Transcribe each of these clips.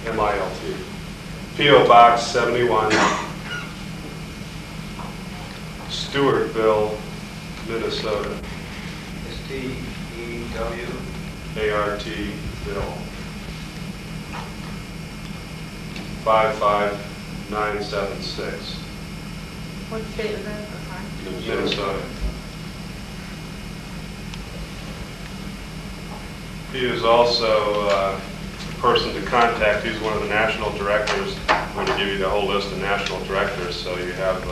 M-I-L-T. P.O. Box 71, Stewartville, Minnesota. S-T-E-W. A-R-T-ville. 55976. What state is that? Minnesota. He is also a person to contact. He's one of the national directors. I'm going to give you the whole list of national directors so you have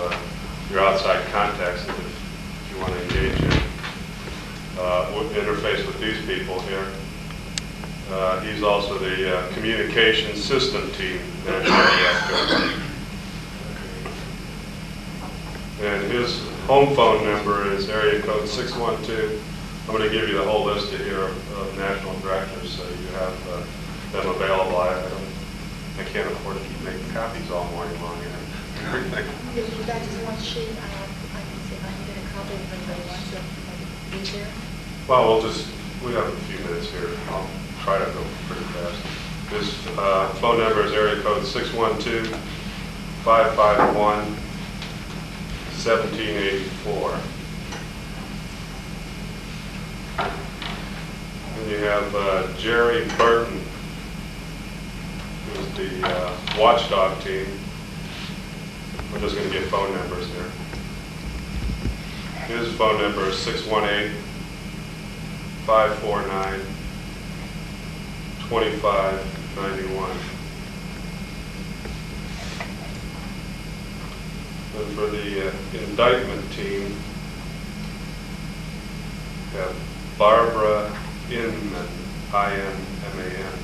your outside contacts if you want to engage in interface with these people here. He's also the communication system team national director. And his home phone number is area code 612. I'm going to give you the whole list here of national directors so you have them available. I can't afford to keep making copies all morning long and everything. If you got just one sheet, I can see if I can get a copy if anybody wants to be there. Well, we have a few minutes here. I'll try to go pretty fast. His phone number is area code 612-551-1784. And you have Jerry Burton, who's the watchdog team. We're just going to get phone numbers here. His phone number is 618-549-2591. And for the indictment team, we have Barbara Inman, I-N-M-A-N.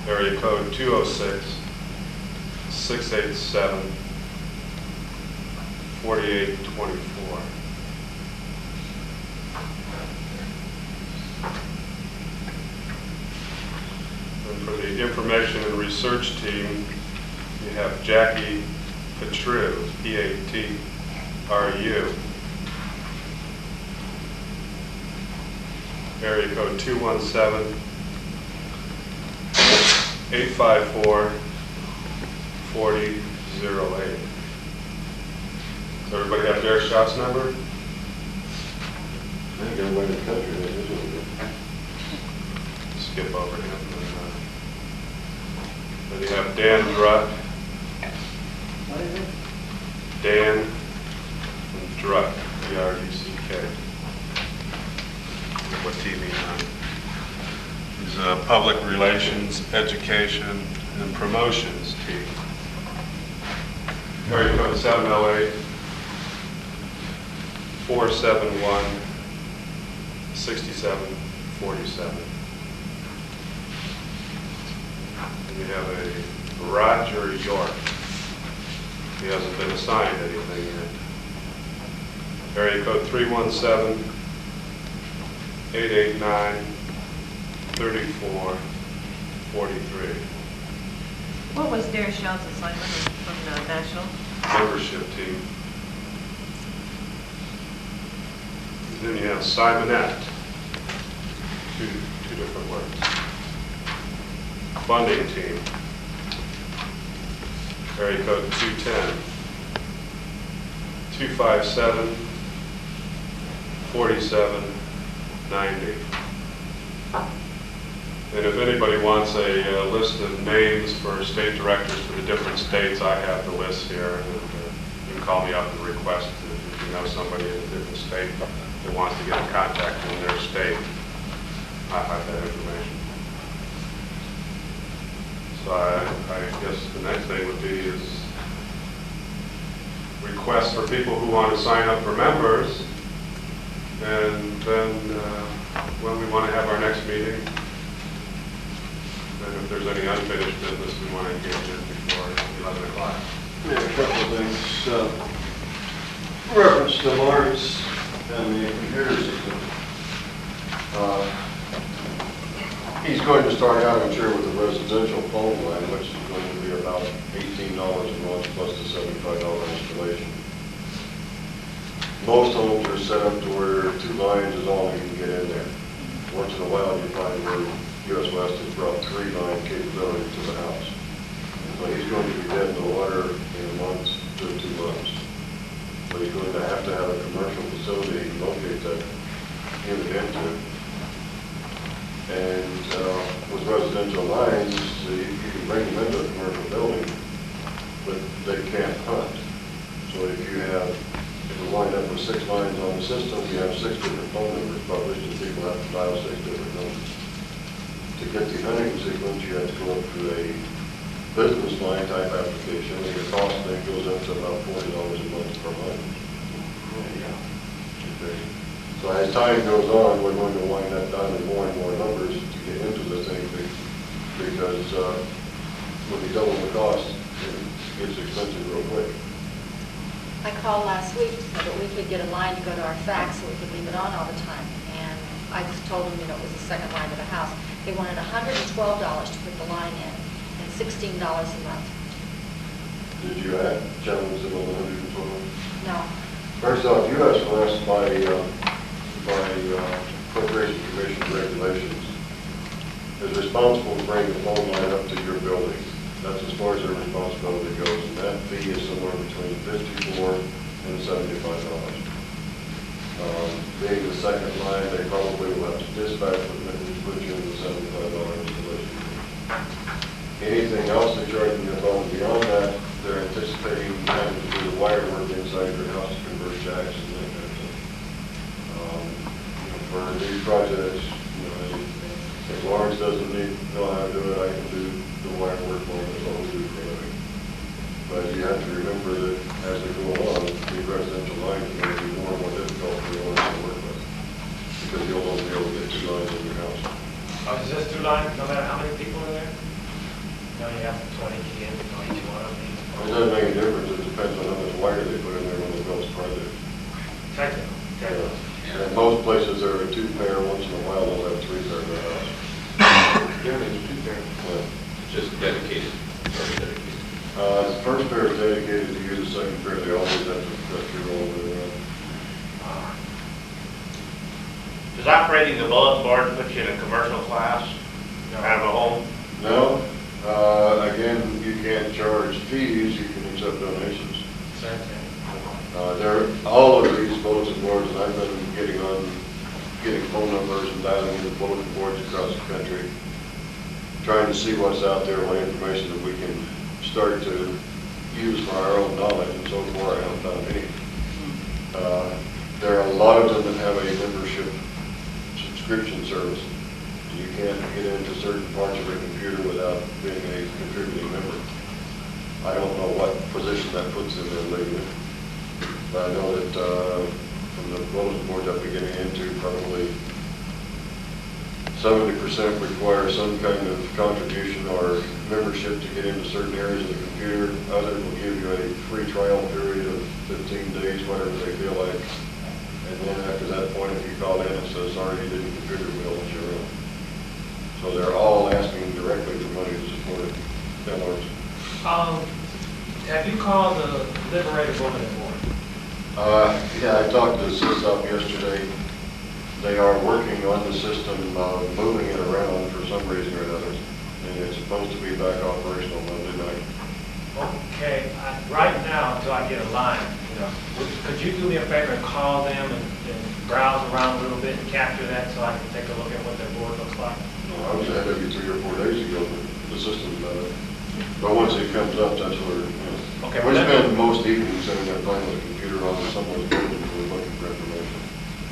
Area code 206-687-4824. And for the information and research team, you have Jackie Petru, P-A-T-R-U. Area code 217-854-4008. Does everybody have Derek Scott's number? I think everybody in the country has it. Skip over him. Then you have Dan Druck. What is it? Dan Druck, D-R-U-C-K. What TV on? He's a public relations, education, and promotions team. Area code 708-471-6747. And you have a Roger York. He hasn't been assigned anything yet. Area code 317-889-3443. What was Derek Schouts' assignment from the national? Membership team. Then you have Simonette. Two different words. Funding team. Area code 210-257-4790. And if anybody wants a list of names for state directors for the different states, I have the list here. And you can call me up and request if you know somebody in a different state that wants to get in contact in their state. I have that information. So I guess the next thing would be is requests for people who want to sign up for members, and then when we want to have our next meeting, and if there's any unfinished business we want to engage in before 11 o'clock. Yeah, a couple of things. Reference to Lawrence and the computer system. He's going to start out, I'm sure, with a residential phone line, which is going to be about $18 a month plus the $75 installation. Most homes are set up to where 2 lines is all you can get in there. Once in a while, you find where you he's going to have a commercial facility he can locate that unit into. And with residential lines, you can bring them into a commercial building, but they can't hunt. So if you wind up with 6 lines on the system, you have 6 different phone numbers published, and people have to dial 6 different numbers. To get the hunting sequence, you have to go up to a business line type application, and your cost then goes up to about $40 a month per line. Okay. So as time goes on, we're going to wind up dialing more and more numbers to get into the thing, because when you double the cost, it gets expensive real quick. I called last week so that we could get a line to go to our fax so we could leave it on all the time. And I just told them, it was the second line to the house. They wanted $112 to put the line in and $16 a month. Did you challenge them on the 112? No. First off, U.S. West by Corporation Commission regulations is responsible to bring the phone line up to your building. That's as far as their responsibility goes, and that fee is somewhere between $54 and $75. Being the second line, they probably will have to dispatch with them to put you in the $75 installation fee. Anything else they're charging you above and beyond that, they're anticipating having to do the wire work inside your house to convert jacks and that kind of thing. For these projects, if Lawrence doesn't know how to do it, I can do the wire work for them. That's all we do for a living. But you have to remember that as they go along, the residential lines are going to be more and more difficult for the owners to work with, because you'll only be able to get 2 lines in your house. Oh, is this 2 lines, no matter how many people are there? No, you have 20 kids, each one of them. It doesn't make a difference. It depends on how much wire they put in there when they build the project. Technical. And most places there are 2 pair. Once in a while they'll have 3 pair in their house. Yeah, there's 2 pair. Yeah. Just dedicated, very dedicated. The first pair is dedicated to you. The second pair, they always have to cut your roll with it. Does operating the bulletin board put you in a commercial class out of a home? No. Again, you can't charge fees. You can accept donations. All of these bulletin boards, and I've been getting phone numbers and dialing into bulletin boards across the country, trying to see what's out there, what information that we can start to use for our own knowledge, and so far I haven't found any. There are a lot of them that have a membership subscription service. You can't get into certain parts of a computer without being a contributing member. I don't know what position that puts them in legally. But I know that from the bulletin boards I've been getting into, probably 70% require some kind of contribution or membership to get into certain areas of the computer. Others will give you a free trial period of 15 days, whatever they feel like. And then after that point, if you call in and say, sorry, you didn't configure the bill, it's your own. So they're all asking directly for money to support it. That works. Have you called the Liberated Women Board? Yeah, I talked to SysOp yesterday. They are working on the system, moving it around for some reason or another, and it's supposed to be back operational Monday night. Okay, right now, until I get a line, could you do me a favor and call them and browse around a little bit and capture that so I can take a look at what their board looks like? I was ahead of you 3 or 4 days ago, but the system's better. But once it comes up, that's where, Okay, we well, spend most evenings sitting there playing with the computer on someone's building and we're looking for information.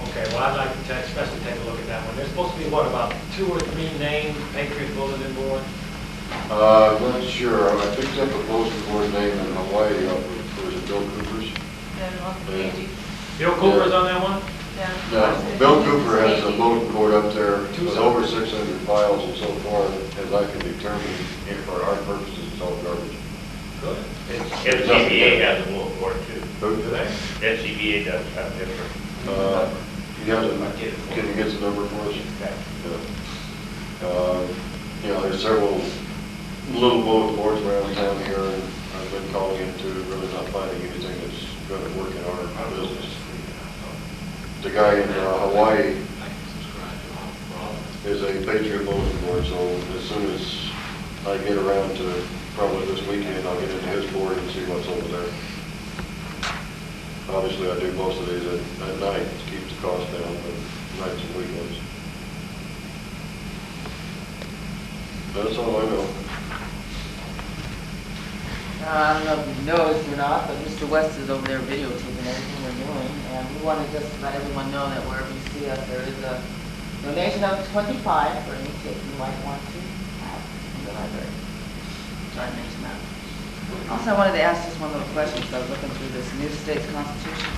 Okay, well, I'd like to especially take a look at that one. There's supposed to be, what, about 2 or 3 named Patriot Bulletin Board? I'm not sure. I picked up a bulletin board name in Hawaii off of, was it Bill Cooper's? Yeah, off the Yeah. page. Bill Cooper's on that one? Yeah. No, Bill Cooper has a bulletin board up there with over 600 files, and so far, as I can determine, for our purposes, it's all garbage. Good. NCBA has a bulletin board too. Who? Do they? NCBA does have different. Can you get the number for us? Okay. Yeah. There's several little bulletin boards around town here, and I've been calling into really not finding anything that's going to work in our business. The guy in Hawaii is a Patriot bulletin board, so as soon as I get around to probably this weekend, I'll get into his board and see what's over there. Obviously, I do most of these at night to keep the cost down, but nights and weekends. That's all I know. I don't know if you noticed or not, but Mr. West is over there videotaping everything we're doing, and we want to just let everyone know that wherever you see us, there is a donation of $25 for any tip you might want to have in the library. Sorry to mention that. Also, I wanted to ask just one little question, so I was looking through this new state's constitution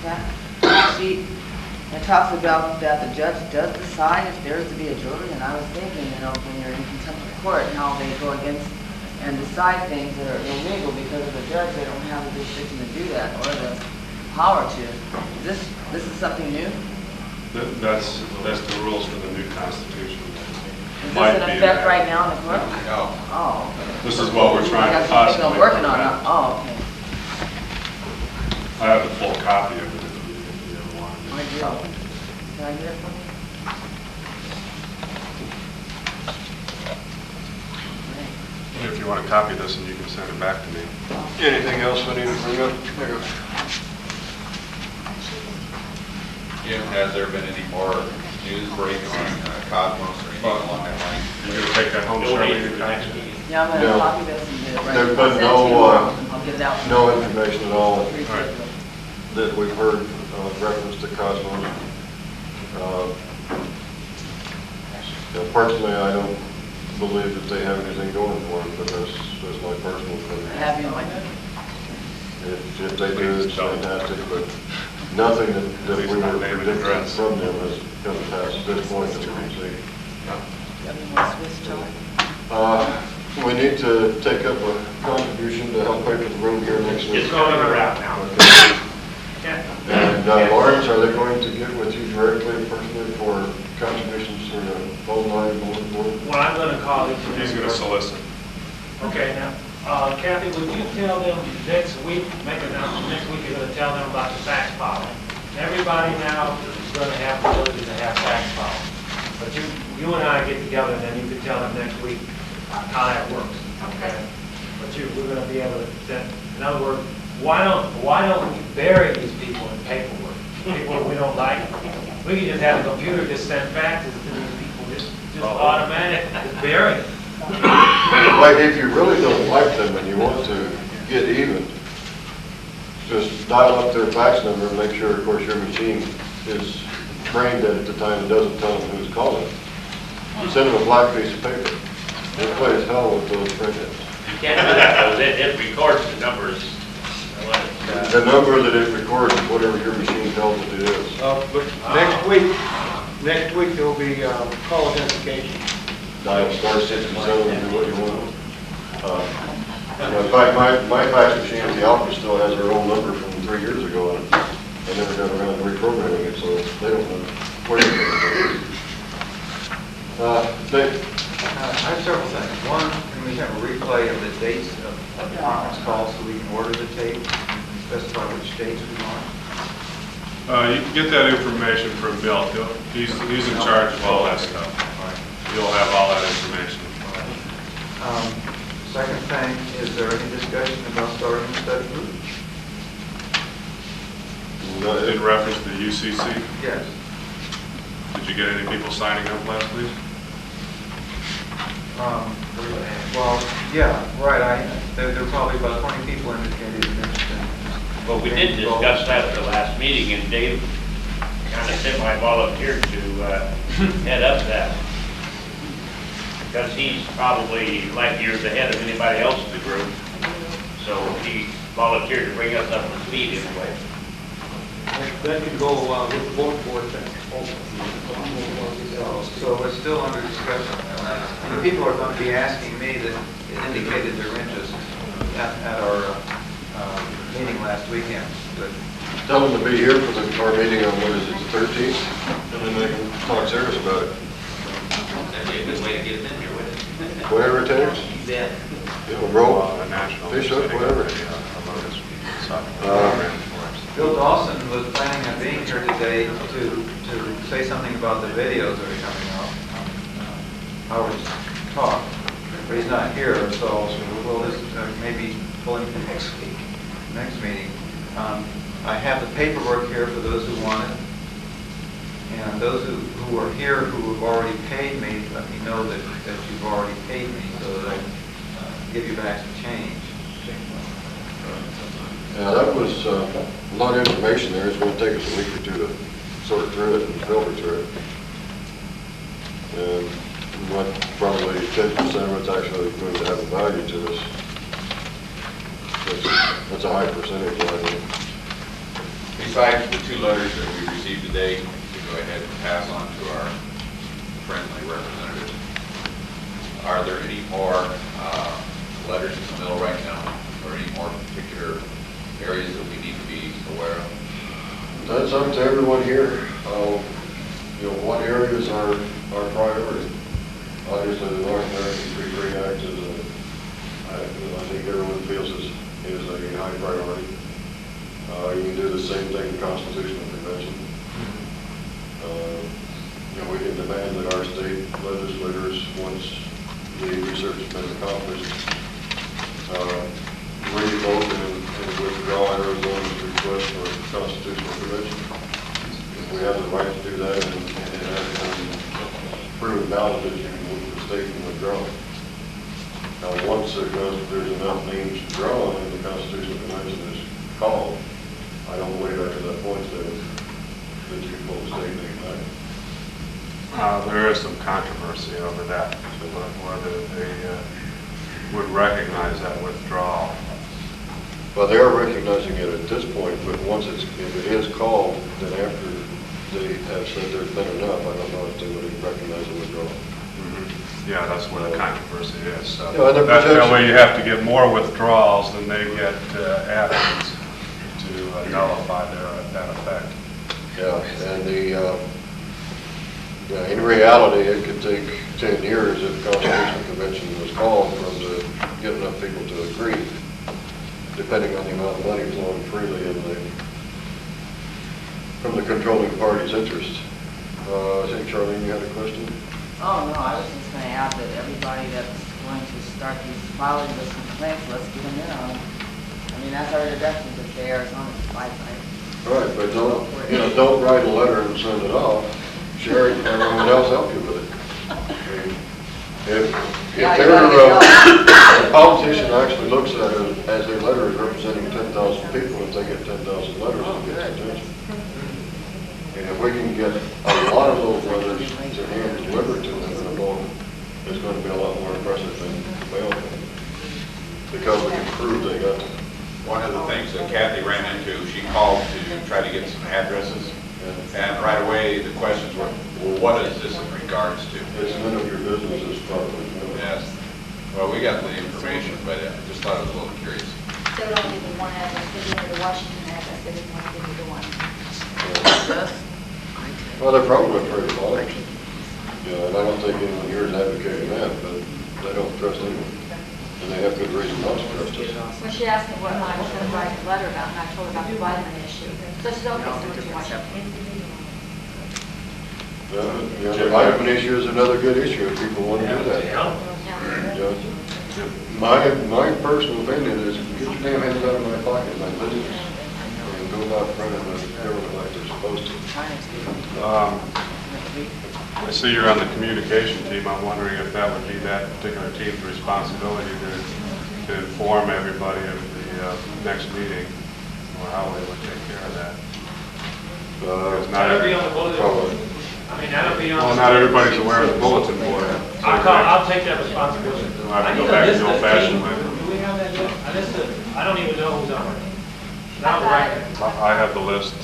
sheet. It talks about that the judge does decide if there is to be a jury, and I was thinking, you know, when you're in contempt of court, how they go against and decide things that are illegal because of the judge, they don't have the jurisdiction to do that or the power to. This is something new? That's the rules for the new constitution. Is Might this in be effect that. right now in the court? No. Oh, okay. This is what we're trying to That's something possibly I'm working on. prevent. Oh, okay. I have a full copy of it if you ever want. I do. Can I get it from you? Great. If you want to copy this, and you can send it back to me. Anything else I need to bring up? Jim, has there been any more news break on Cosmos or anything along that line? You're going to take that home, Shirley? Yeah, I'm No. gonna copy this and get it right. There's I'll been send it to you. no, I'll get it out. no information at all Appreciate Alright. it. that we've heard reference to Cosmos. Personally, I don't believe that they have anything going for them, but that's my personal I opinion. have you on my. If they do, it's fantastic, but nothing that we were predicting from them has come to pass at this point that we can see. Swiss chard. We need to take up a contribution to help pay for the room here next week. It's going around now. Okay. Yeah. And Lawrence, are they going to get with you directly, personally, for contributions for the phone line board? Well, I'm gonna call each and He's every going to person. solicit. Okay, now, Kathy, would you tell them next week, make an announcement, next week you're gonna tell them about the fax filing? Everybody now is gonna have the ability to have fax filing. But you and I get together, and then you can tell them next week how that works. Okay. But we're gonna be able to send, in other words, why don't we bury these people in paperwork? People we don't like? We can just have the computer just send faxes to these people, just automatic, just bury them. But if you really don't like them and you want to get even, just dial up their fax number and make sure, of course, your machine is trained at the time it doesn't tell them who's calling. Send them a black piece of paper. They play as hell with those printouts. You can't do that, though. It records the numbers. The number that it records is whatever your machine tells it it is. But next week there'll be call identification. Dial *67 and do what you want. In fact, my fax machine at the office still has their own number from 3 years ago on it. I never got around to reprogramming it, so they don't know where it is. Dave? I have several things. One, can we have a replay of the dates of the conference calls so we can order the tape and specify which dates we want? You can get that information from Bill. He's in charge of all that stuff. You'll have all that information. Second thing, is there any discussion about starting a study group? In reference to the UCC, Yes. did you get any people signing up last week? Well, yeah, right. There are probably about 20 people indicated interest in. Well, we did discuss that at the last meeting, and Dave kind of semi-volunteered to head up that. Because he's probably light years ahead of anybody else in the group. So he volunteered to bring us up to speed anyway. That can go with the board for it. So it's still under discussion. And the people are going to be asking me that indicated their interest at our meeting last weekend. But Tell them to be here for our meeting on, what is it, the 13th? And then they can talk serious about it. That'd be a good way to get them in here with it. Whatever it takes. Yeah. Roll, A national fish hook, setting whatever. up a soccer program for us. Bill Dawson was planning on being here today to say something about the videos that are coming out on Howard's talk, but he's not here, so we'll just maybe pull him for next week, next meeting. I have the paperwork here for those who want it. And those who are here who have already paid me, let me know that you've already paid me so that I can give you back some change. Yeah, that was a lot of information there. It's going to take us a week or two to sort through it and filter through it. And what probably 10% of it's actually going to have a value to us. That's a high percentage, I think. Besides the 2 letters that we received today, to go ahead and pass on to our friendly representative, are there any more letters in the middle right now, or any more particular areas that we need to be aware of? That's up to everyone here. You know, what areas are our priority? Obviously, the North American Free Trade Act is I think everyone feels is a high priority. You can do the same thing with Constitutional Convention. You know, we can demand that our state legislators, once the research has been accomplished, revoke and withdraw Arizona's request for a Constitutional Convention. We have the right to do that, and it has been proven valid that the state can withdraw. Now, once there's enough names drawn and the Constitutional Convention is called, I don't believe after that point that you can pull the state name back. There is some controversy over that, whether they would recognize that withdrawal. Well, they are recognizing it at this point, but if it is called, then after they have said there's been enough, I don't know if they would recognize the withdrawal. Yeah, that's where the controversy is. So Yeah, that way you have to get more withdrawals than they get add-ons to nullify that effect. Yeah, and in reality, it could take 10 years if the Constitutional Convention was called to get enough people to agree, depending on the amount of money flowing freely from the controlling party's interest. I think, Charlene, you had a question? Oh, no, I was just going to add that everybody that's going to start these filing these complaints, let's get them in on them. I mean, that's our deduction to say Arizona's five, right? Right, but don't write a letter and send it off. Share it and everyone else help you with it. I mean, if a politician actually looks at it as their letter is representing 10,000 people, if they get 10,000 letters, it gets attention. And if we can get a lot of those letters to hand delivered to them in a bulk, it's going to be a lot more impressive than mail them. Because we can prove they got them. One of the things that Kathy ran into, she called to try to get some addresses, and right away the questions were, well, what is this in regards to? It's none of your business, it's probably. Yes. Well, we got the information, but I just thought it was a little curious. So it only the one address, they gave me the Washington address, they didn't want to give me the one. Well, they're probably pretty large. Yeah, and I don't think anyone here is advocating that, but they don't trust anyone. And they have good reason not to trust us. When she asked me what I was going to write a letter about, and I told her about the vitamin issue, so she said, okay, so what you want? The vitamin issue is another good issue if people want to do that. Yeah. My personal opinion is get your damn hands out of my pocket, my business, and go about running the government like they're supposed to. I see you're on the communication team. I'm wondering if that would be that particular team's responsibility to inform everybody of the next meeting, or how they would take care of that. Because not That'll be on the bulletin board. Probably. I mean, that'll be on. Well, not everybody's aware of the bulletin board. I'll take that responsibility. We'll have to go back to the old-fashioned way. Do we have that yet? I don't even know who's on it. Not right. I have the list.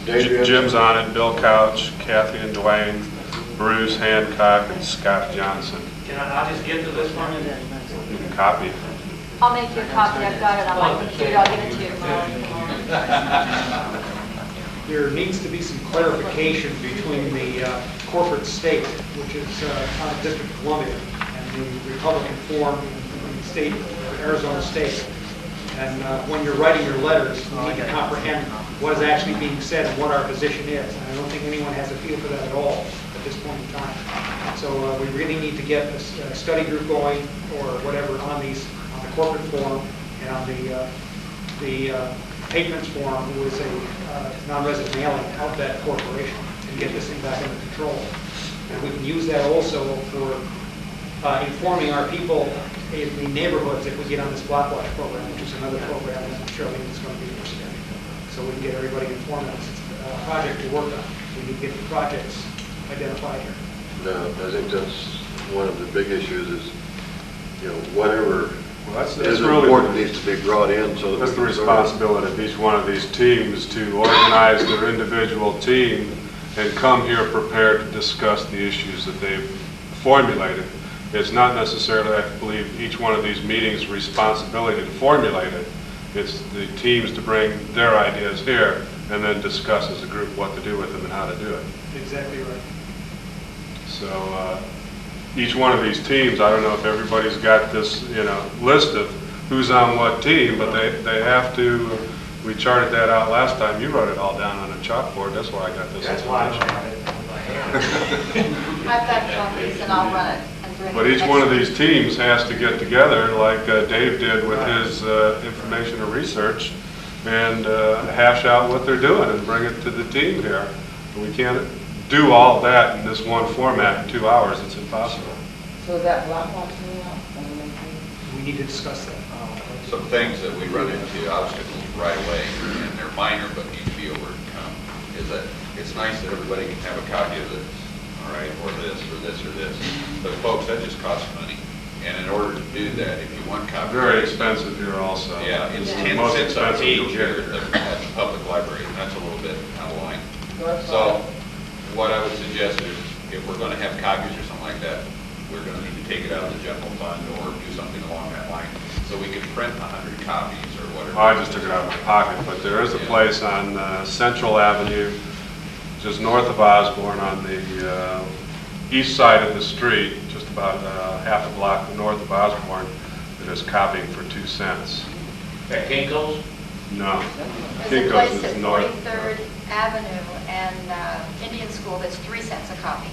Dave, Jim's on it, Bill Couch, Kathy and Dwayne, Bruce Hancock, and Scott Johnson. I'll just get the list from you? You can copy it. I'll make you a copy, I've got it on my computer, I'll give it to you tomorrow. There needs to be some clarification between the corporate state, which is District of Columbia, and the Republican form in the state, Arizona State. And when you're writing your letters, you need to comprehend what is actually being said and what our position is. And I don't think anyone has a feel for that at all at this point in time. So we really need to get a study group going or whatever on the corporate form and on the patrons forum, who is a non-resident mailing, out that corporation and get this thing back under control. And we can use that also for informing our people in the neighborhoods if we get on this block watch program, which is another program that Charlene is going to be interested in. So we can get everybody informed. It's a project to work on. We need to get the projects identified here. No, I think that's one of the big issues is, whatever Well, that's is really important needs to be brought in so that That's the we can sort of- responsibility of each one of these teams to organize their individual team and come here prepared to discuss the issues that they've formulated. It's not necessarily, I believe, each one of these meetings' responsibility to formulate it. It's the teams to bring their ideas here and then discuss as a group what to do with them and how to do it. Exactly right. So each one of these teams, I don't know if everybody's got this, list of who's on what team, but they have to, we charted that out last time. You wrote it all down on a chalkboard. That's why I got this That's why I don't information. have it in my hand. I've got copies and I'll run it and bring it. But each next one of week. these teams has to get together, like Dave did with his information and research, and hash out what they're doing and bring it to the team here. We can't do all that in this one format in 2 hours. It's impossible. So is that block watch coming out? We need to discuss that. Some things that we run into, obstacles right away, and they're minor but need to be overcome, is that it's nice that everybody can have a copy of this, all right, or this, or this, or this. But folks, that just costs money. And in order to do that, if you want copies. Very expensive here also. Yeah, it's Yeah. 10 Most cents a expensive page you'll here get. at the public library, and that's a little bit out of line. North So side. what I would suggest is, if we're going to have copies or something like that, we're going to need to take it out of the general fund or do something along that line, so we can print 100 copies or whatever. I just took it out of my pocket, but there is a place on Central Avenue, just north of Osborne, on the east side of the street, just about half a block north of Osborne, that is copying for 2 cents. At Kinko's? No. There's a Kinko's place is at north. 43rd Avenue and Indian School that's 3 cents a copy.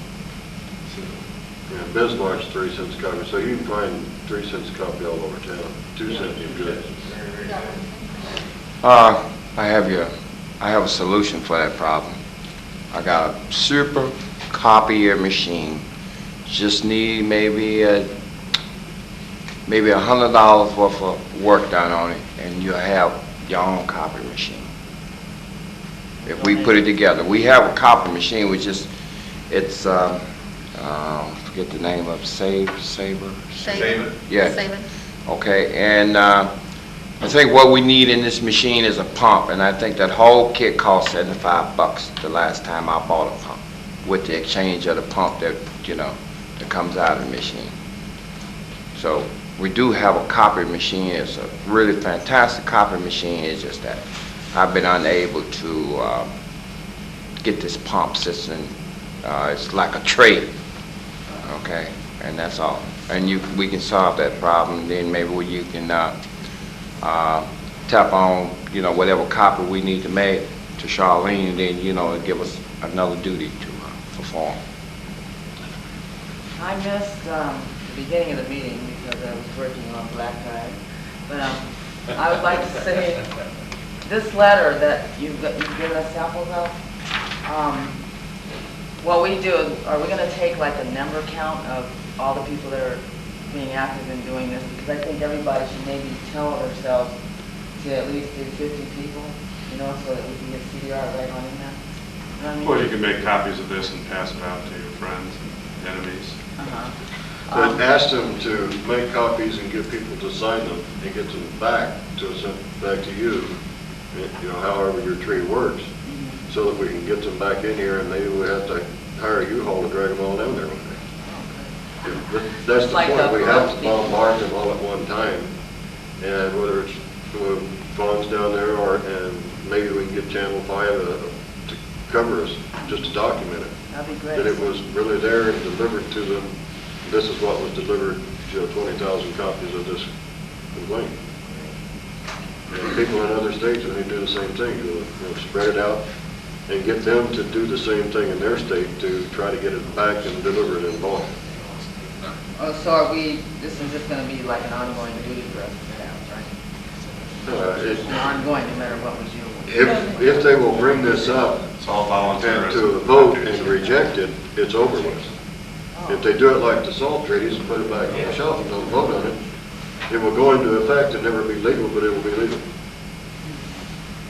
Yeah, Bismarck's 3 cents a copy, so you can find 3 cents a copy all over town. 2 cents is good. I have a solution for that problem. I got a super copier machine. Just need maybe $100 worth of work done on it, and you'll have your own copy machine. If we put it together, we have a copy machine, which is forget the name of it, Saber. Save it. Yeah. Save it. Okay, and I think what we need in this machine is a pump, and I think that whole kit cost $75 the last time I bought a pump, with the exchange of the pump that comes out of the machine. So we do have a copy machine. It's a really fantastic copy machine. It's just that I've been unable to get this pump system. It's like a tray, okay, and that's all. And we can solve that problem. Then maybe you can tap on, whatever copy we need to make to Charlene, and then, give us another duty to perform. I missed the beginning of the meeting because I was working on black guys. But I would like to say, this letter that you've given us samples of, what we do is, are we going to take like a number count of all the people that are being active in doing this? Because I think everybody should maybe tell themselves to at least do 50 people, so that we can get CDR right on in there. You know what I mean? Well, you can make copies of this and pass it out to your friends and enemies. But ask them to make copies and get people to sign them and get them back to us, back to you, however your tree works, so that we can get them back in here and they would have to hire a U-Haul to drag them all down there one day. That's the Like point, the we have to first bombard them all at one time. And whether it's funds down there and maybe we can get Channel 5 to cover us, just to document it. That'd be great. That it was really there and delivered to them. This is what was delivered, 20,000 copies of this complaint. And people in other states, when they do the same thing, spread it out and get them to do the same thing in their state to try to get it back and deliver it in bulk. So this is just going to be like an ongoing duty for us to have, right? It's ongoing, no matter what we do. If they will bring this up It's all and volunteerism. to a vote and reject it, it's over with. If they do it like the salt treaties and put it back on the shelf and don't vote on it, it will go into effect and never be legal, but it will be legal.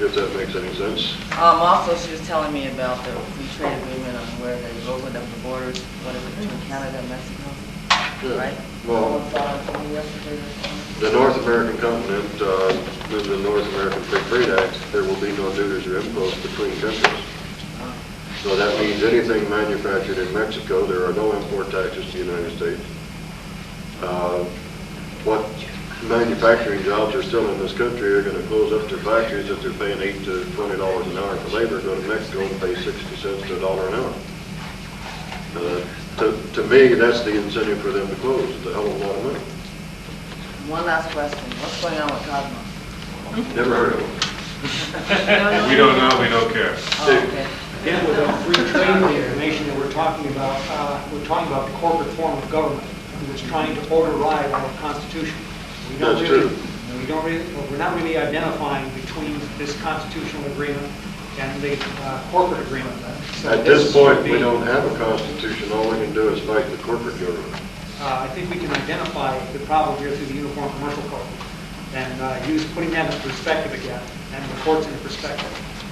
If that makes any sense. Also, she was telling me about the free trade agreement on where they opened up the borders, what is it, between Canada and Mexico, Yeah. right? Well, Someone saw it to me yesterday or something. the North American continent, in the North American Free Trade Act, there will be no duties or imposts between countries. So that means anything manufactured in Mexico, there are no import taxes to the United States. What manufacturing jobs are still in this country are going to close up their factories if they're paying $8 to $20 an hour for labor, go to Mexico and pay 60 cents to $1 an hour. To me, that's the incentive for them to close. It's a hell of a lot of money. One last question, what's going on with Cosmos? Never heard of them. We don't know, we don't care. Oh, okay. Again, with a free trade information that we're talking about the corporate form of government that's trying to override our Constitution. We don't That's really- true. We're not really identifying between this constitutional agreement and the corporate agreement. So At this would point, be- we don't have a constitution. All we can do is fight the corporate government. I think we can identify the problem here through the Uniform Commercial Code and putting that in perspective again, and the courts in perspective.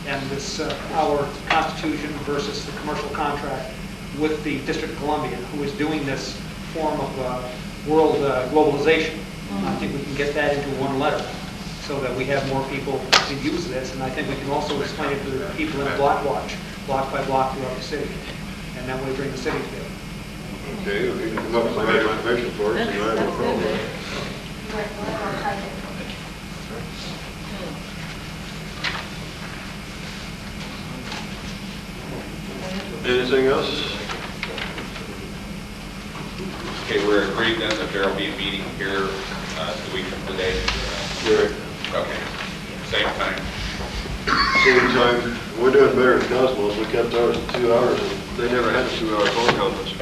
And this, our Constitution versus the commercial contract with the District of Columbia, who is doing this form of world globalization. I think we can get that into one letter so that we have more people to use this. And I think we can also explain it to the people in Block Watch, block by block throughout the city. And that way bring the city together. Okay, if you can come up with the right information for us, then I have no problem with it. Anything else? Okay, we're agreed then that there'll be a meeting here 2 weeks from today. Right. Okay, same time. Same time, we're doing better than Cosmos. We kept ours at 2 hours, and they never had a 2-hour phone conference.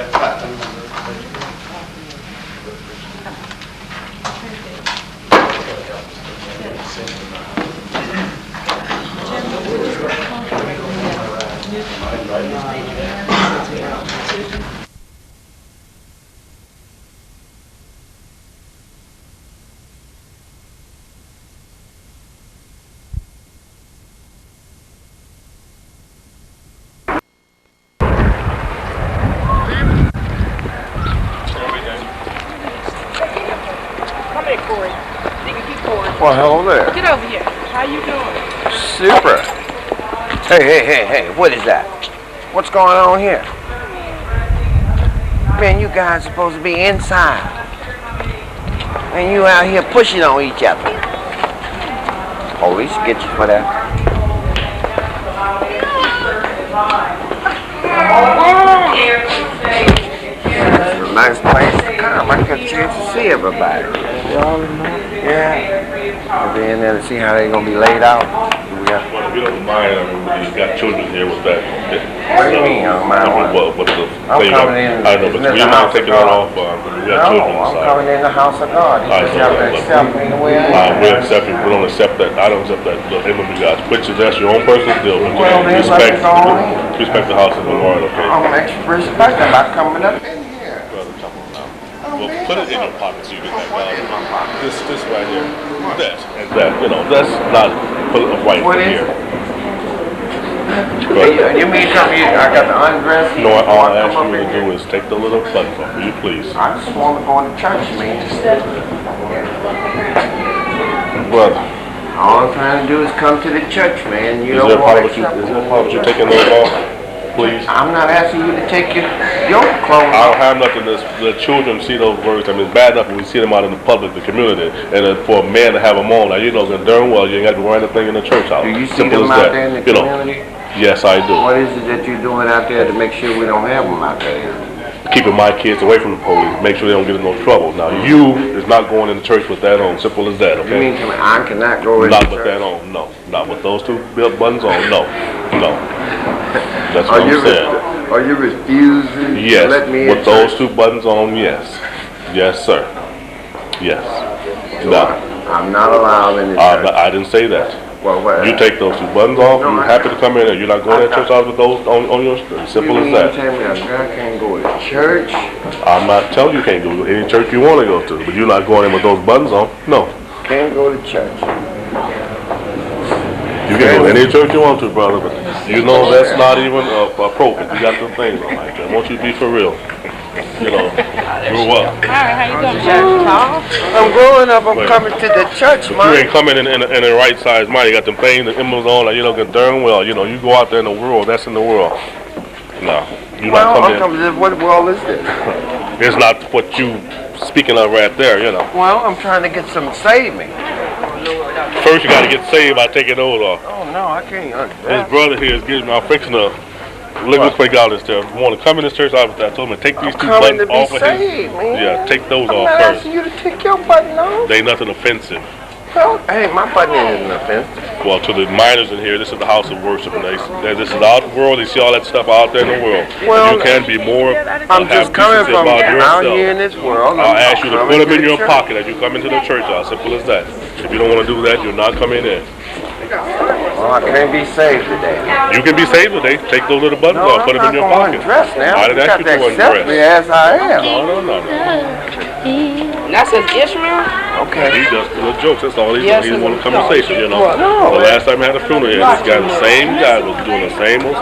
Come here, Corey. Nigga, keep going. Well, hello there. Get over here. How you doing? Super. Hey, what is that? What's going on here? Man, you guys are supposed to be inside. And you out here pushing on each other. Police get you for that. It's a nice place to come. I get a chance to see everybody. Yeah. I'll be in there to see how they're going to be laid out. Well, if you don't mind, I mean, you've got children here with that. What do you mean, young man? What the I'm thing, coming in. I know, but Isn't do you it the mind house taking of that God? off? We got children No, I'm inside. coming in the house of God. You just have to accept me the way I am. We accept it. We don't accept that. I don't accept that little image of God's pictures. That's your own personal deal. But Well, then, respect, let's go on. respect the house of the Lord, okay? I'm respecting by coming up in here. Well, put it in your pocket so you get that value. This right here, that, and that, you know, that's not right What from is here. it? You mean something? I got to undress you? No, all I Come ask up you in to here? do is take the little button off, will you please? I just want to go to church, man. Brother, All I'm trying to do is come to the church, man. You is don't there a part want of to you, accept is there a part of you taking those off, please? I'm not asking you to take your clothes I don't off. have nothing, the children see those words, I mean, it's bad enough when we see them out in the public, the community, and for a man to have them on, now you know darn well you ain't got to be wearing anything in the church house. Do you see Simple them as out that, there in the you know. community? Yes, I do. What is it that you're doing out there to make sure we don't have them out there? Keeping my kids away from the police, make sure they don't get in no trouble. Now, you is not going into church with that on, simple as that, You mean okay? to me, I cannot go into Not with church? that on, no. Not with those two buttons on, no. That's what Are you I'm saying. are you refusing to Yes, let me in with those church? two buttons on, yes. Yes, sir. Yes. Now, I'm not allowed in the church. I didn't say that. Well, what? You take those two buttons off, No, you're I- happy to come in, and you're not going to church house with those on your, simple You as mean to that. tell me a girl can't go to church? I'm not telling you can't go to any church you want to go to, but you're not going in with those buttons on. No. Can't go to church. You can go to any church you want to, brother, but you know that's not even appropriate. You got the things on like that. I want you to be for real. You know, grew up. I'm growing up, I'm Wait. coming to the church, But you man. ain't coming in the right size mind. You got them things, the emblems on, like, you know, good darn well. You know, you go out there in the world, that's in the world. No, you're Well, not I'm coming coming to, what world is this? in. It's not what you speaking of right there, you know. Well, I'm trying to get some save me. First, you got to get saved by taking those off. Oh, no, I can't. This brother here is getting me, I'm fixing to, look what's playing out this there. I want to come in this church office. I told him to take these two coming buttons to be off of his. saved, man. Yeah, take those I'm off not first. asking you to take your button off. They nothing offensive. Well, hey, my button isn't offensive. Well, to the minors in here, this is the house of worship, and this is out the world. They see all that stuff out there in the world. Well, And you can be more. I'm have just coming decency from about out yourself. here in this world. I'll ask you to coming put them in the your church. pocket as you come into the church house. Simple as that. If you don't want to do that, you're not coming in. Well, I can't be saved today. You can be saved today. Take those little buttons No, off, put I'm them in not your going pocket. dress now. I didn't You ask got you to to accept undress. me as I am. No. That's an Ishmael? Okay. He just little jokes. That's all he's Yes, doing. He want a no. conversation, you know. No. The last time I had a funeral here, this guy, the same guy, was doing the same old.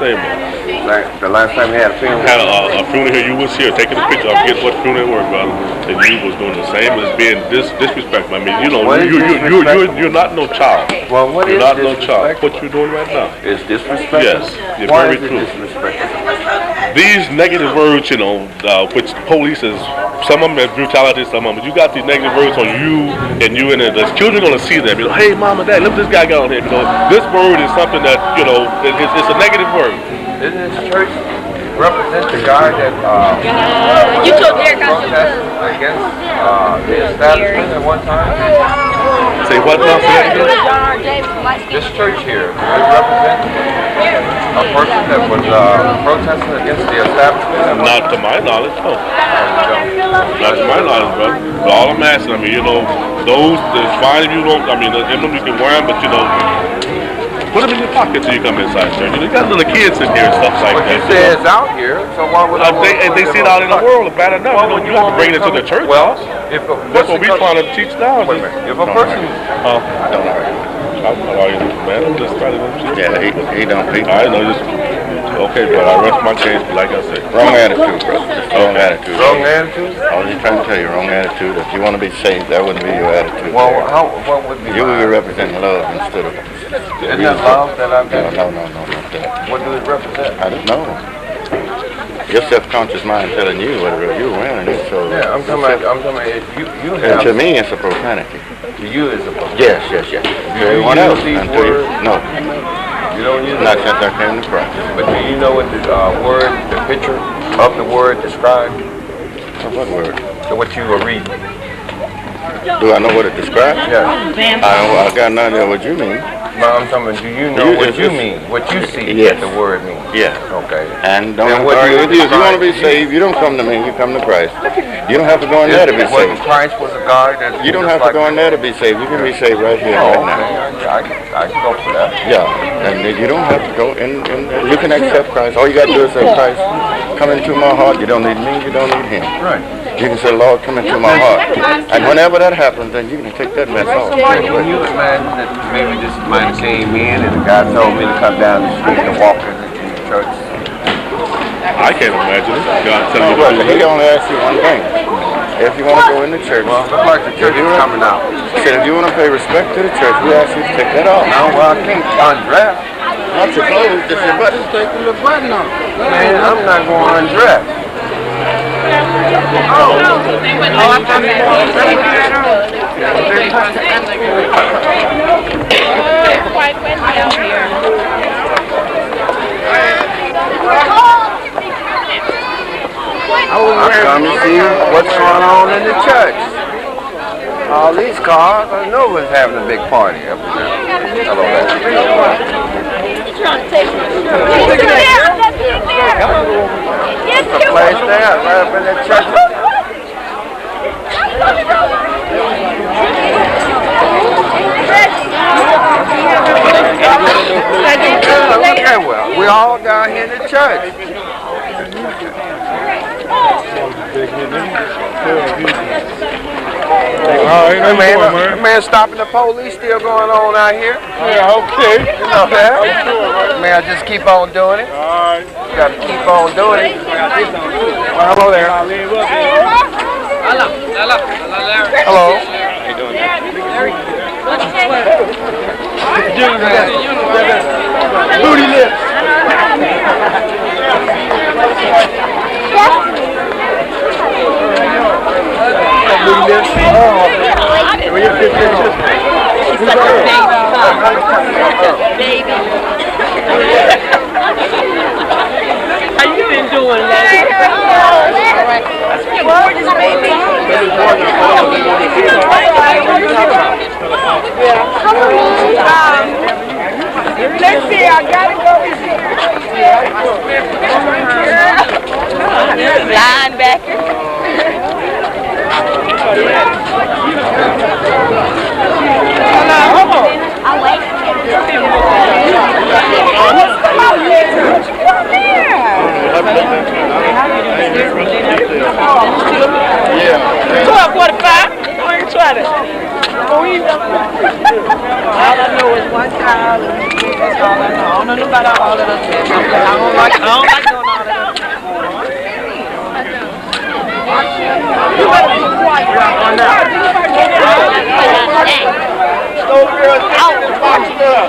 Like the last time we had a funeral. Had a funeral here, you was here, taking a picture. I forget what funeral it was, brother. And you was doing the same as being disrespectful. I mean, you know, What is disrespectful? you're not no child. Well, what You're is not no child. disrespectful? What you doing right now? It's disrespectful. Yes, you're Why very is it true. disrespectful? These negative words, you know, which police is, some of them is brutality, some of them, but you got these negative words on you and the children are going to see them. You know, hey, mom and dad, look this guy got on here. You know, this word is something that, you know, it's a negative word. Isn't this church represent the guy that You told Derek I should protested against the establishment at one time? Say what now? Say that again? This church here, does it represent a person that was protesting against the establishment? Not to my knowledge, no. Not to my knowledge, brother. But all I'm asking, I mean, you know, those, it's fine if you don't, I mean, you can wear them, but you know, put them in your pocket till you come inside church. You know, you got little kids in here and stuff like But you that. say it's out here, so why would I want to And put they them see it on out in the pocket? world, it's bad enough. You know, you have to bring it to the church Well, house. if a That's what person we're trying to teach now. Wait a minute. If a person, Don't argue. I'm not arguing, man. I'm just trying to. yeah, he don't. I know, just, okay, but I rest my case, but like I said. Wrong attitude, bro. Wrong attitude. wrong attitude. I was just trying to tell you, wrong attitude. If you want to be saved, that wouldn't be your attitude. Well, what would be? You would be representing love instead of. Isn't that love that I've got? No, not that. What does it represent? I don't know. Your self-conscious mind telling you whatever you're wearing it, so. Yeah, I'm talking about you And have. to me, it's a profanity. To you is a. Yes. To everyone use else. these Until you, words? no, You don't use not it. since I came to Christ. But do you know what the word, the picture of the word describes? What word? So what you were reading? Do I know what it describes? Yeah. I got no idea what you mean. No, I'm talking about, do you know what you mean? What you see Yes. that the word means? Yeah. Okay. And don't And have what to do you argue with you. If you want to be describe- saved, you don't come to me, you come to Christ. You don't have to go in there to be What saved. Christ was a God that. You don't have to go in there to be saved. You can be saved right here, Oh, right now. okay. I can go for that. Yeah, and you don't have to go in. You can accept Christ. All you got to do is say, Christ, come into my heart. You don't need me, you don't need him. Right. You can say, Lord, come into my heart. And whenever that happens, then you can take that mess off. Can you imagine that maybe this man came in and the guy told me to come down the street and walk into the church? I can't imagine it. God No, telling you but to do he it. only asks you one thing. If you want to go in the church, Well, it looks like the church is coming out. said if you want to pay respect to the church, we ask you to take that off. No, well, I can't undress. Not your clothes, just your buttons. Take the little button off. Man, I'm not going to undress. Quite windy out here. I come to see what's going on in the church. All these cars, I know was having a big party up in there. Hello, It's a place there, right up in the church. Man, stopping the police still going on out here. Yeah, okay. You know that? Man, just keep on doing it. All right. You gotta keep on doing it. Hello there. Hello. How you doing there? Booty lips. How you been doing, Larry? Gorgeous, baby. Let's see, I gotta go linebacker. I'll wait. Yeah. 12:45. Go ahead and try that. All I know is one child. That's all I know. I don't know about all of them. I don't like doing all of that. You better be quiet right now. Those girls out and boxed up.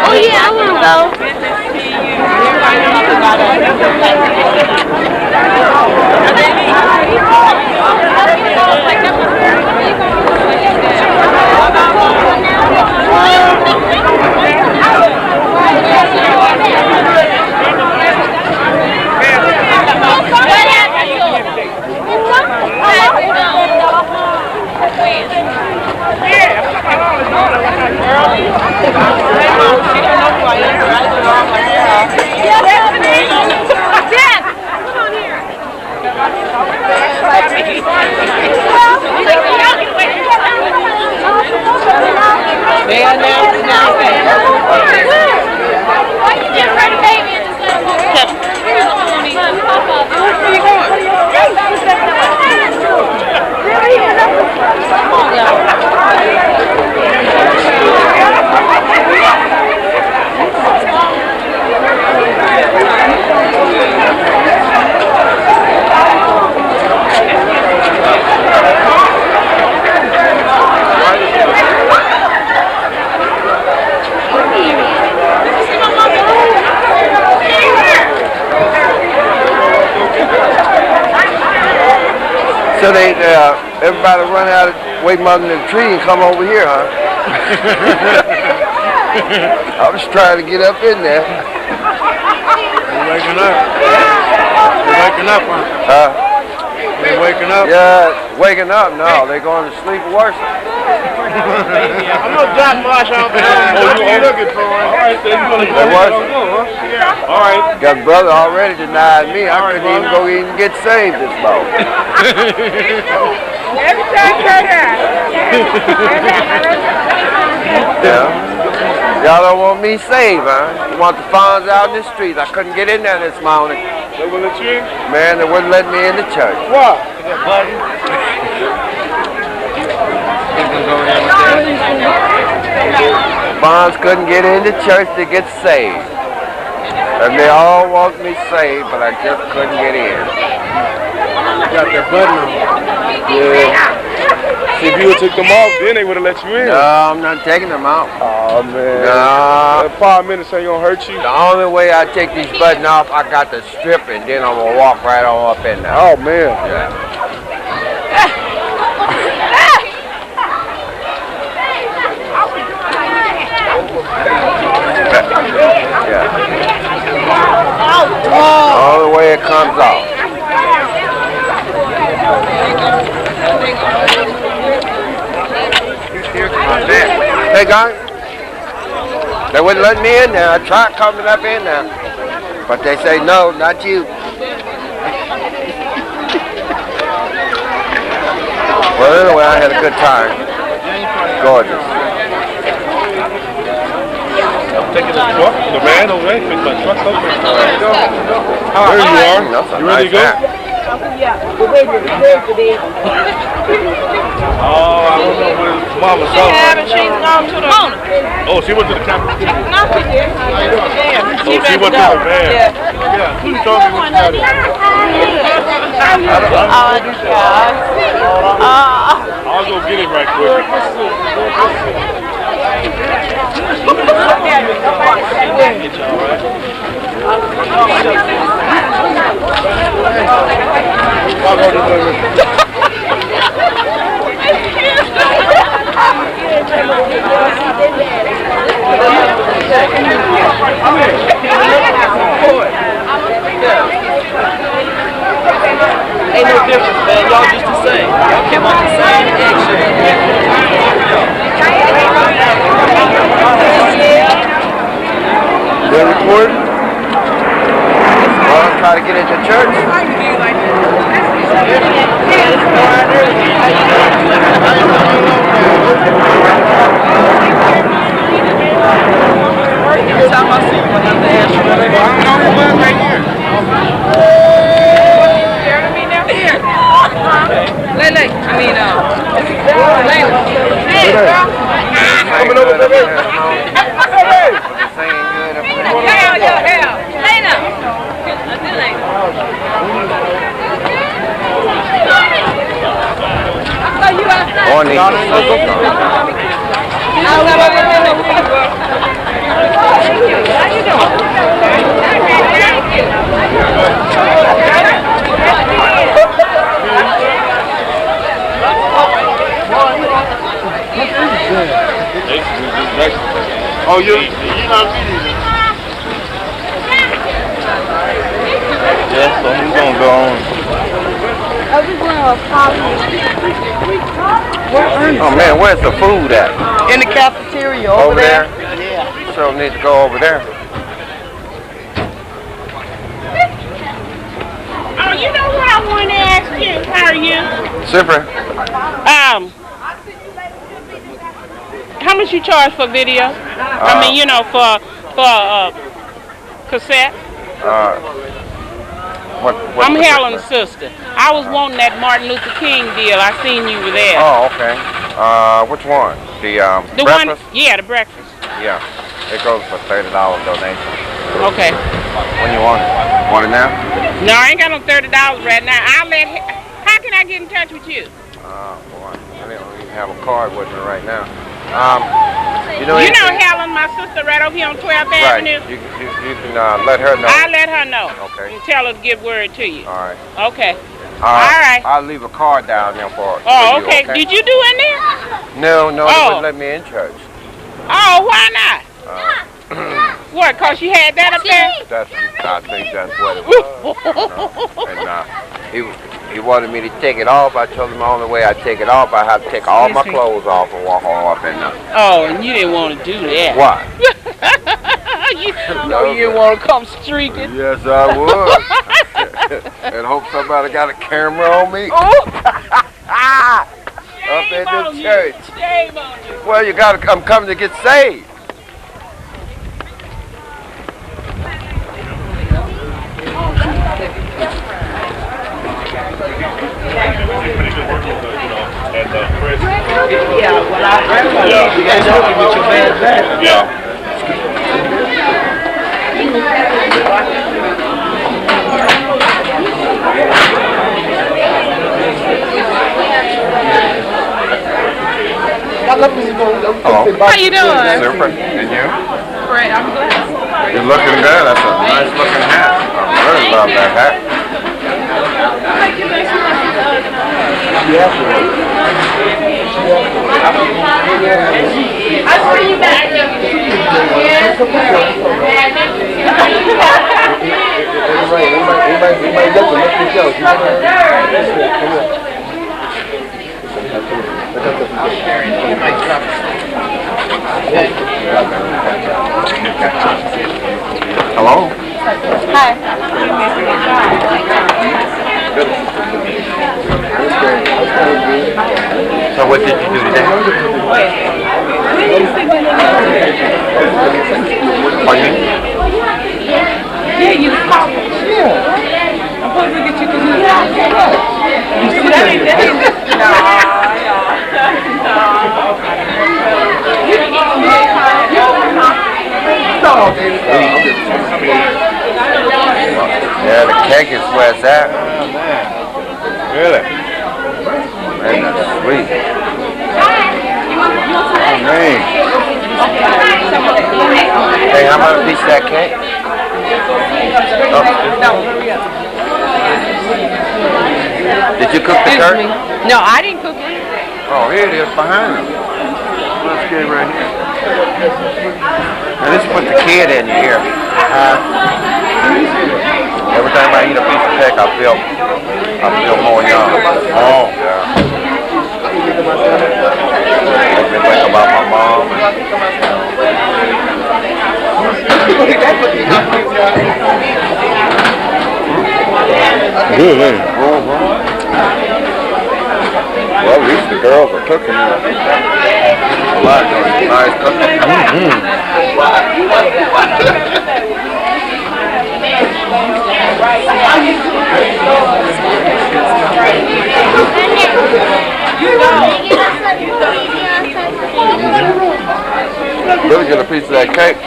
Oh yeah, I want to go. So they, everybody run out, wait under the tree and come over here, huh? I was trying to get up in there. You waking up? You waking up, huh? You waking up? Yeah, waking up. No, they going to sleep worse. I'm gonna drop Marsh off at home. What are you looking for? All right, then you're gonna What? go, huh? Yeah. All right. Got a brother already denied me. I couldn't even go even get saved this morning. Every time you're there. Yeah. Y'all don't want me saved, huh? You want the funds out in the streets. I couldn't get in there this morning. They will let you in? Man, they wouldn't let me in the church. What? Bonds couldn't get into church to get saved. And they all want me saved, but I just couldn't get in. Got their button on. Yeah. See, if you would took them off, then they would have let you in. No, I'm not taking them out. Oh, man. No. That 5 minutes ain't gonna hurt you. The only way I take these buttons off, I got to strip and then I'm gonna walk right on up in there. Oh, man. Yeah. The only way it comes off. Hey guys, they wouldn't let me in there. I tried coming up in there, but they say no, not you. Well, anyway, I had a good time. gorgeous. I'm taking the truck, the van over there, pick my truck up. There you are. You ready to go? Yeah, we're ready today. Oh, I don't know where Mama's She haven't, she's gone to the... Oh, she went to the camp. No, she did. Oh, she went to the van. Yeah, who told me what you got? I'll go get him right quick. Get you all right? I'll go to Ain't no difference, man. Y'all just the same. Y'all came on the same action. They're recording? Well, I'm trying to get into church. Every time I see you, I have to ask you. Right here. Lele, Hey, girl. Coming over, baby. Lena. On the Oh, you're not meeting. Yeah, so who's gonna go on? Oh man, where's the food at? In the cafeteria Over there? Yeah. So need to go over there. Oh, you know what I want to ask you? How are you? Super. How much you charge for video? I mean, you know, for cassette. What I'm Helen's sister. I was wanting that Martin Luther King deal. I seen you were there. Oh, okay. Which one? The breakfast? One, yeah, the breakfast. Yeah. It goes for $30 donation. Okay. When you want it? Want it now? No, I ain't got no $30 right now. How can I get in touch with you? Boy, I don't even have a card with me right now. You know Helen, my sister, right over here on 12th Avenue? You can let her know. I'll let her know. Okay. And tell her to give word to you. All right. Okay. All right. I'll leave a card down there for you. Oh, okay. Did you do in there? No, they wouldn't let me in church. Oh, why not? What, because you had that up there? I think that's what it was. And he wanted me to take it off. I told him the only way I take it off, I have to take all my clothes off and walk off in there. Oh, and you didn't want to do that. Why? You didn't want to come streaking. Yes, I would. And hope somebody got a camera on me. Up in the church. Shame on you. Well, I'm coming to get saved. Yeah, well, you guys help me with your bad back. Yeah. Hello. How you doing? Super. And you? Great, I'm glad. You're looking good. That's a nice looking hat. I really love that hat. I'll bring you back. Hello? Hi. So what did you do today? cake is where it's at. Really? Man, that's sweet. Oh, man. Hey, how much a piece of that cake? Oh. Did you cook the turkey? No, I didn't cook it. Oh, here it is behind him. Let's get it right here. Now let's put the kid in here. Every time I eat a piece of cake, I feel more young. Oh, yeah. Makes me think about my mom. Good, man. Well, at least the girls are cooking. A lot of nice cooking. Really get a piece of that cake.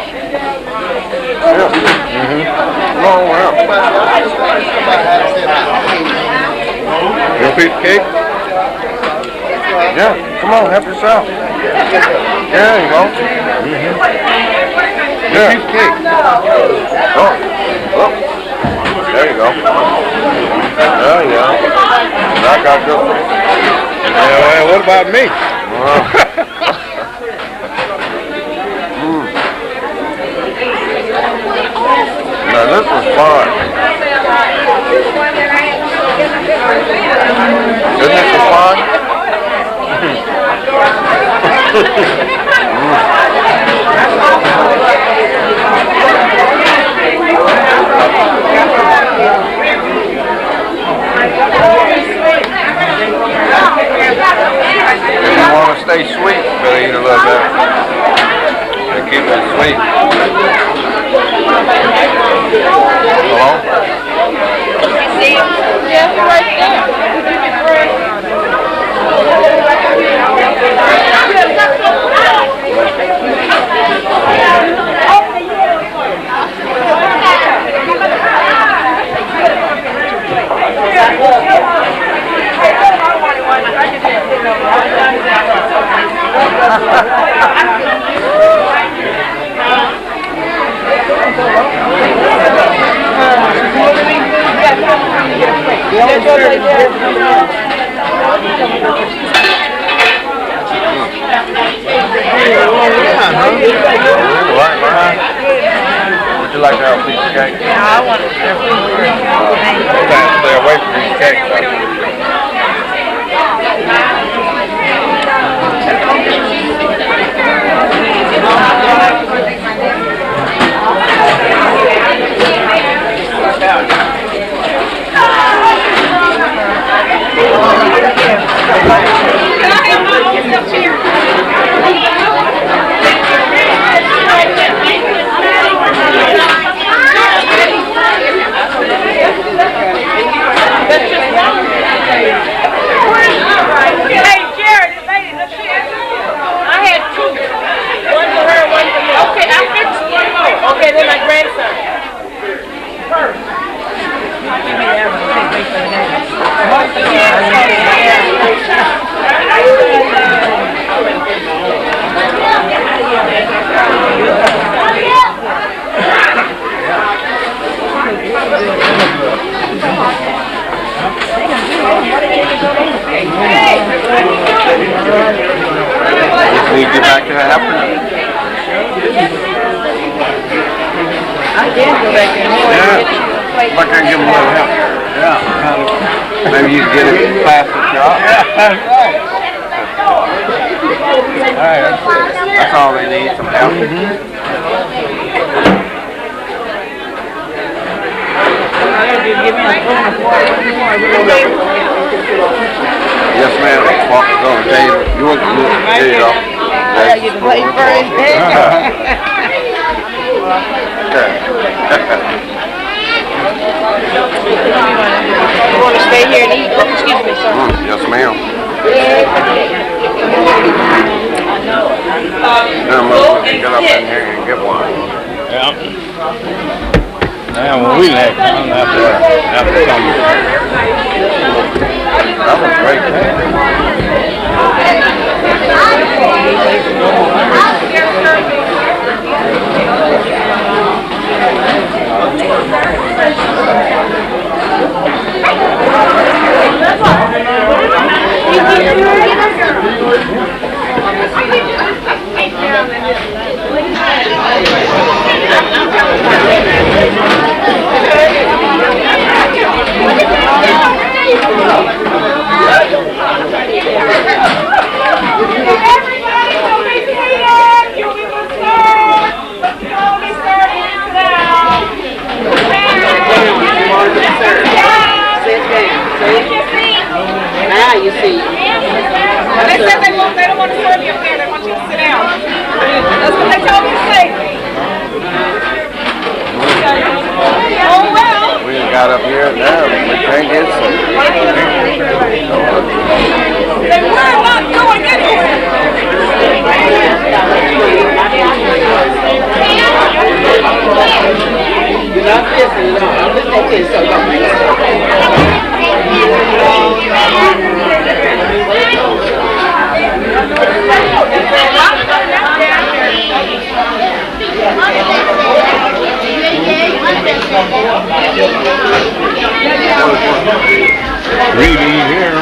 Yeah. Long way up. You want a piece of cake? Yeah, come on, help yourself. There you go. Yeah. Piece of cake. Oh, look. There you go. Yeah. I got this one. Well, what about me? Now this was fun. Isn't this fun? If you want to stay sweet, you better eat a little bit. To keep it sweet. Hello? Yeah, right there. Would you like to have a piece of cake? Yeah, I want to stay Stay away from these cakes. Hey, Jared, lady, look here. I had two. One for her, one for me. Okay, I fixed one more. Okay, then my grandson. First. Can you get back to happening? I did go back there. Yeah. I can give him a little help. Yeah. Maybe you can get it faster shot. Alright, that's all they need, some help. Yes, ma'am. Walk it on the table. There you go. I get to play first. You want to stay here and eat? Excuse me, sir. Yes, ma'am. Then I'm going to get up in here and get one. Yeah. Now, when we left, after something. That was great. Now you see. They said they don't want to serve you up there. They want you to sit down. That's what they told me to say. Oh well. We got up here now. We can't get some. They were not going anywhere. You're not listening. I'm listening to something. Really here.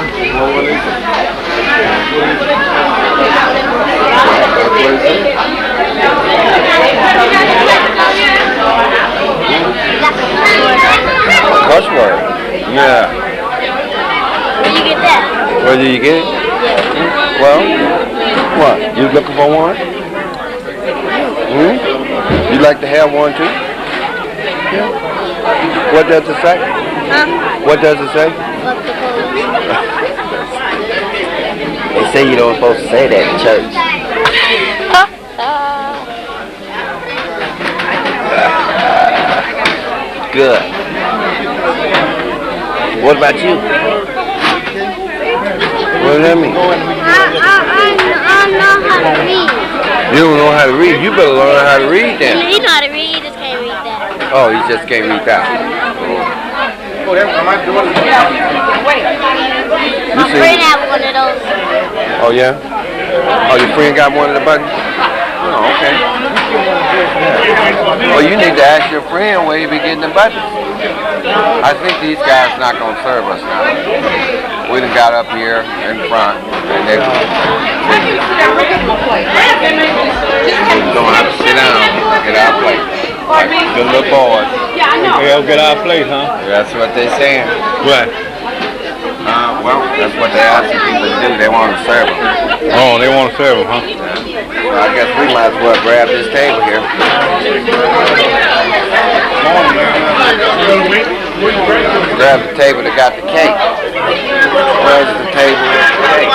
Cussword. Yeah. Where you get that? Where did you get it? Well, what? You looking for one? You like to have one too? Yeah. What does it say? Huh? What does it say? Fuck the police. They say you don't supposed to say that in church. Good. What about you? What does that mean? I know how to read. You don't know how to read. You better learn how to read then. He know how to read, he just can't read that. Oh, you just can't read that. My friend had one of those. Oh, yeah? Oh, your friend got one of the buttons? Oh, okay. Well, you need to ask your friend where you be getting the buttons. I think these guys not going to serve us now. We done got up here in front, and they don't have to sit down and get our plate. Like good little boys. They'll get our place, huh? That's what they saying. What? Well, that's what they asking people to do. They want to serve them. Oh, they want to serve them, huh? Well, I guess we might as well grab this table here. Grab the table that got the cake. Where's the table with the cake?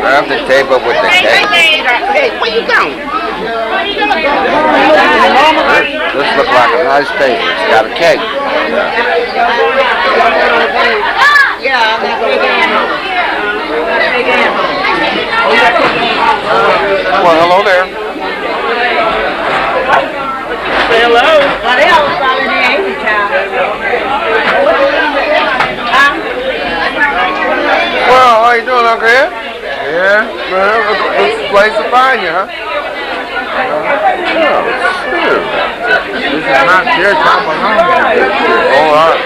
Grab the table with the cake. Hey, where you going? This looks like a nice table. It's got a cake. Well, hello there. Hello. Well, they always follow the Asian child. Well, how you doing, Uncle Ed? Yeah, well, it's a place to find you, huh? Oh, sure. This is not your top of home. All right.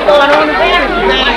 Going on the bench, man.